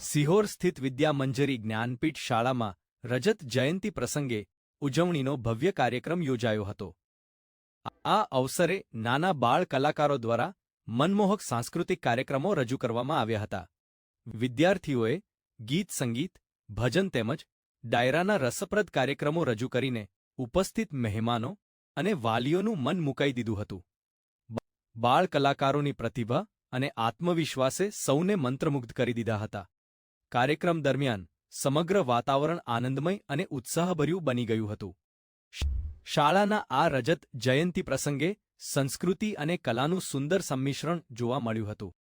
સિહોર સ્થિત વિદ્યા મંજરી જ્ઞાનપીઠ શાળામાં રજત જયંતિ પ્રસંગે ઉજવણીનો ભવ્ય કાર્યક્રમ યોજાયો હતો. આ અવસરે નાના બાળ કલાકારો દ્વારા મનમોહક સાંસ્કૃતિક કાર્યક્રમો રજૂ કરવામાં આવ્યા હતા. વિદ્યાર્થીઓએ ગીત સંગીત, ભજન તેમજ ડાયરાના રસપ્રદ કાર્યક્રમો રજૂ કરીને ઉપસ્થિત મહેમાનો અને વાલીઓનું મન મૂકાઈ દીધું હતું. બાળ કલાકારોની પ્રતિભા અને આત્મવિશ્વાસે સૌને મંત્રમુગ્ધ કરી દીધા હતા. કાર્યક્રમ દરમિયાન સમગ્ર વાતાવરણ આનંદમય અને ઉત્સાહભર્યું બની ગયું હતું. શાળાના આ રજત જયંતિ પ્રસંગે સંસ્કૃતિ અને કલાનું સુંદર સંમિશ્રણ જોવા મળ્યું હતું.